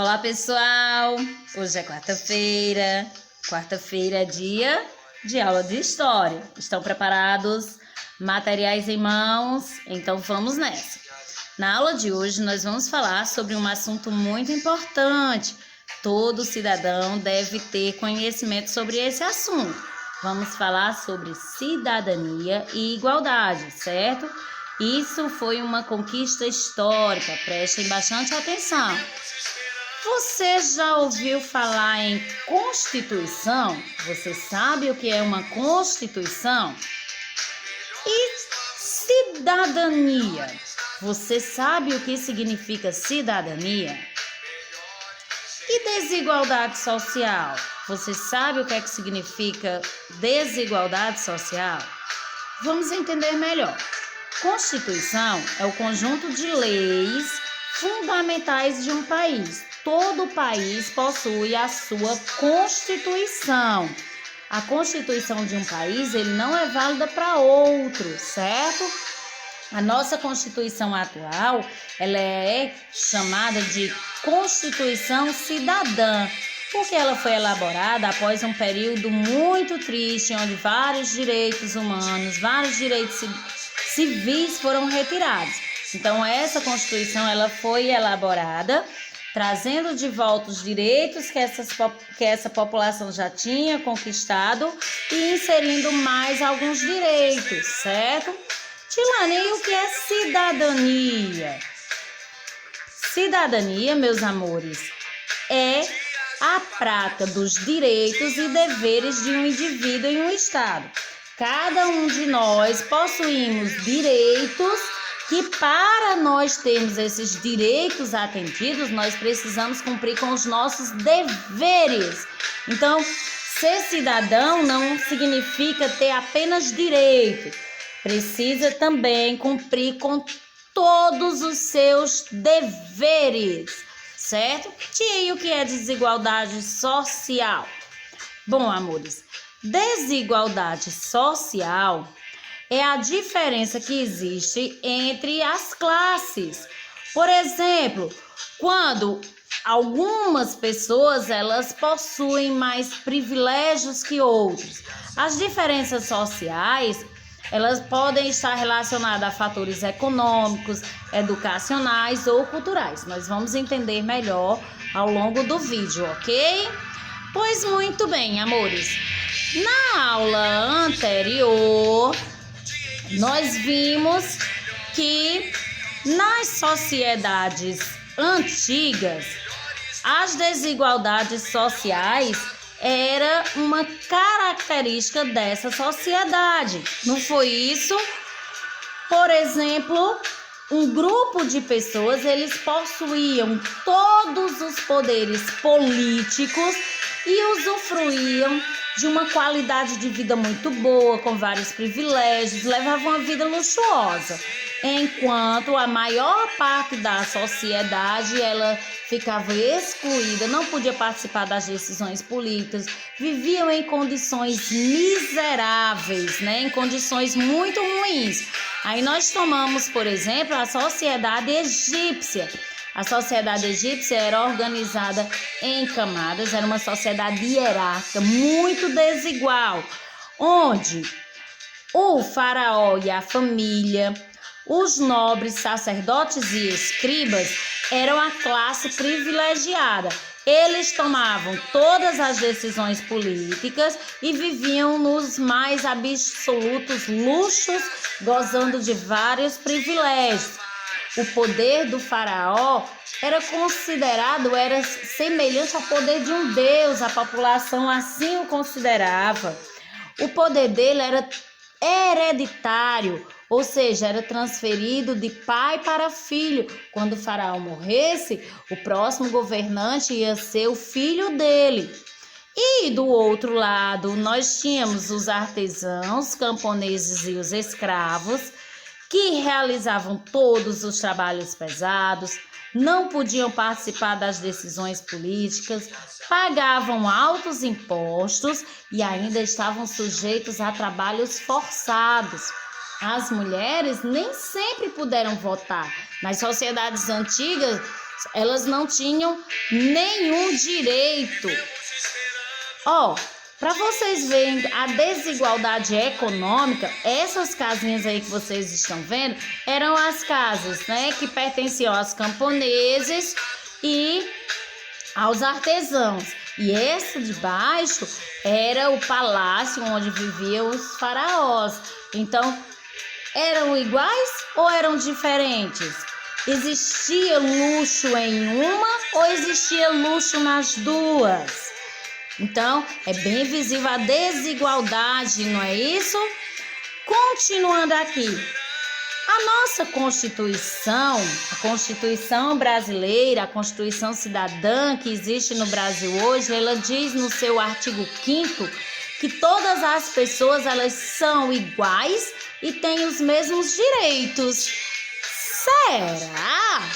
Olá, pessoal! Hoje é quarta-feira. Quarta-feira é dia de aula de história. Estão preparados? Materiais em mãos? Então vamos nessa. Na aula de hoje nós vamos falar sobre um assunto muito importante. Todo cidadão deve ter conhecimento sobre esse assunto. Vamos falar sobre cidadania e igualdade, certo? Isso foi uma conquista histórica, prestem bastante atenção. Você já ouviu falar em Constituição? Você sabe o que é uma Constituição? E cidadania? Você sabe o que significa cidadania? E desigualdade social? Você sabe o que é que significa desigualdade social? Vamos entender melhor. Constituição é o conjunto de leis fundamentais de um país. Todo país possui a sua Constituição. A Constituição de um país ele não é válida para outro, certo? A nossa Constituição atual, ela é chamada de Constituição Cidadã, porque ela foi elaborada após um período muito triste, onde vários direitos humanos, vários direitos civis foram retirados. Então, essa Constituição ela foi elaborada trazendo de volta os direitos que essa população já tinha conquistado e inserindo mais alguns direitos, certo? Tilane, e o que é cidadania? Cidadania, meus amores, é a prática dos direitos e deveres de um indivíduo em um estado. Cada um de nós possuímos direitos que para nós termos esses direitos atendidos, nós precisamos cumprir com os nossos deveres. Então, ser cidadão não significa ter apenas direitos. Precisa também cumprir com todos os seus deveres, certo? E o que é desigualdade social? Bom, amores, desigualdade social é a diferença que existe entre as classes. Por exemplo, quando algumas pessoas elas possuem mais privilégios que outros. As diferenças sociais elas podem estar relacionadas a fatores econômicos, educacionais ou culturais. Nós vamos entender melhor ao longo do vídeo, ok? Pois muito bem, amores. Na aula anterior, nós vimos que nas sociedades antigas, as desigualdades sociais era uma característica dessa sociedade. Não foi isso? Por exemplo, um grupo de pessoas, eles possuíam todos os poderes políticos e usufruíam de uma qualidade de vida muito boa, com vários privilégios, levavam uma vida luxuosa. Enquanto a maior parte da sociedade, ela ficava excluída, não podia participar das decisões políticas, viviam em condições miseráveis, em condições muito ruins. Aí nós tomamos, por exemplo, a sociedade egípcia. A sociedade egípcia era organizada em camadas, era uma sociedade hierárquica, muito desigual, onde o faraó e a família, os nobres, sacerdotes e escribas eram a classe privilegiada. Eles tomavam todas as decisões políticas e viviam nos mais absolutos luxos, gozando de vários privilégios. O poder do faraó era semelhante ao poder de um deus, a população assim o considerava. O poder dele era hereditário, ou seja, era transferido de pai para filho. Quando o faraó morresse, o próximo governante ia ser o filho dele. E do outro lado, nós tínhamos os artesãos, camponeses e os escravos, que realizavam todos os trabalhos pesados, não podiam participar das decisões políticas, pagavam altos impostos e ainda estavam sujeitos a trabalhos forçados. As mulheres nem sempre puderam votar. Nas sociedades antigas, Elas não tinham nenhum direito. Para vocês verem a desigualdade econômica, essas casinhas aí que vocês estão vendo eram as casas, né, que pertenciam aos camponeses e aos artesãos. E essa de baixo era o palácio onde viviam os faraós. Então, eram iguais ou eram diferentes? Existia luxo em uma ou existia luxo nas duas? Então, é bem visível a desigualdade, não é isso? Continuando aqui. A nossa Constituição, a Constituição brasileira, a Constituição cidadã que existe no Brasil hoje, ela diz no seu artigo 5º que todas as pessoas elas são iguais e têm os mesmos direitos. Será?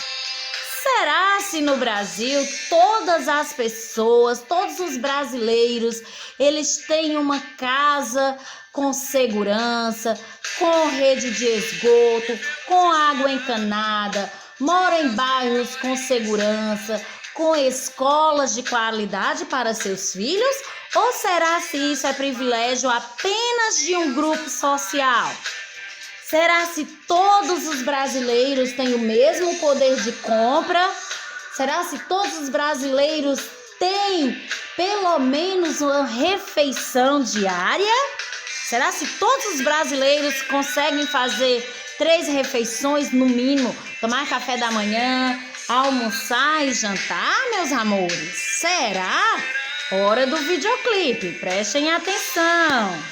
Será se no Brasil todas as pessoas, todos os brasileiros, eles têm uma casa com segurança, com rede de esgoto, com água encanada, moram em bairros com segurança, com escolas de qualidade para seus filhos? Ou será se isso é privilégio apenas de um grupo social? Será se todos os brasileiros têm o mesmo poder de compra? Será se todos os brasileiros têm pelo menos uma refeição diária? Será se todos os brasileiros conseguem fazer 3 refeições no mínimo? Tomar café da manhã, almoçar e jantar, meus amores? Será? Hora do videoclipe, prestem atenção.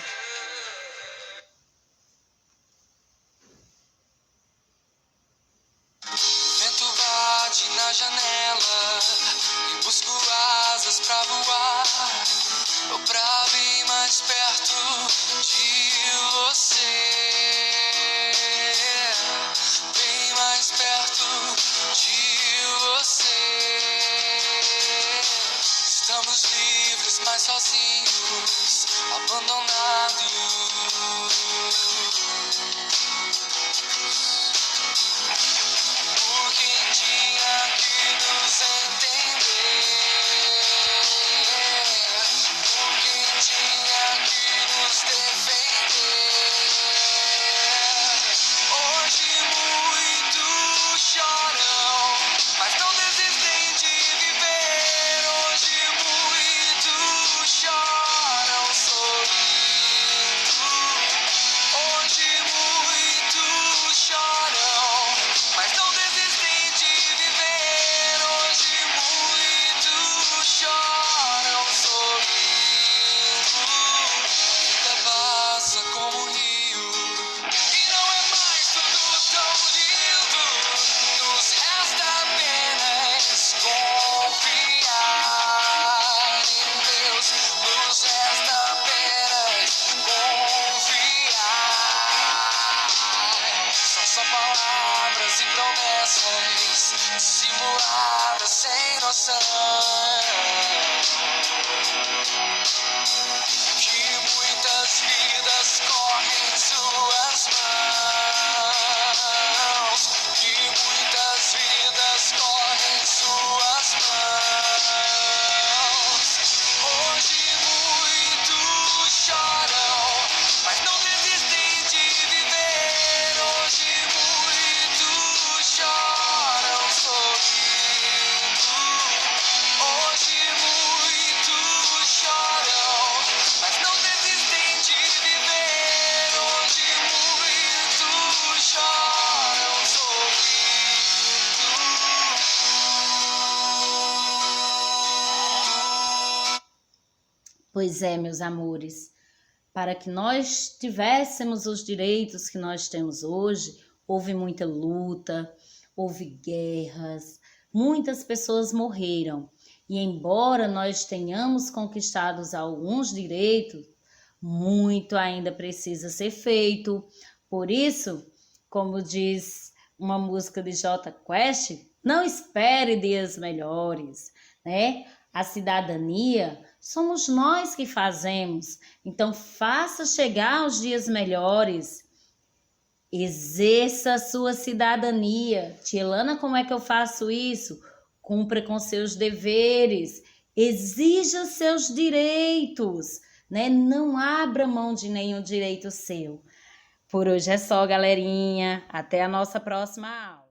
Vento bate na janela e busco asas pra voar, ou pra bem mais perto de você, bem mais perto de você. Estamos livres, mas sozinhos, abandonados. Por quem tinha que nos entender, por quem tinha que nos defender. Hoje muitos choram, mas não desistem de viver. Hoje muitos choram sorrindo. Hoje muitos choram, mas não desistem de viver. Hoje muitos choram sorrindo. Vida passa como um rio e não é mais tudo tão lindo. Nos resta apenas confiar em Deus. Nos resta apenas confiar. São só palavras e promessas simuladas sem noção, que muitas vidas correm em suas mãos, que muitas vidas correm em suas mãos. Hoje muitos choram, mas não desistem de viver. Hoje muitos choram sorrindo. Hoje muitos choram, mas não desistem de viver. Hoje muitos choram sorrindo. Pois é, meus amores, para que nós tivéssemos os direitos que nós temos hoje, houve muita luta, houve guerras, muitas pessoas morreram. E embora nós tenhamos conquistado alguns direitos, muito ainda precisa ser feito. Por isso, como diz uma música de Jota Quest, não espere dias melhores, né? A cidadania somos nós que fazemos, então faça chegar os dias melhores. Exerça a sua cidadania. Tia Elana, como é que eu faço isso? cumpra com seus deveres, exija seus direitos, né? Não abra mão de nenhum direito seu. Por hoje é só, galerinha. Até a nossa próxima aula.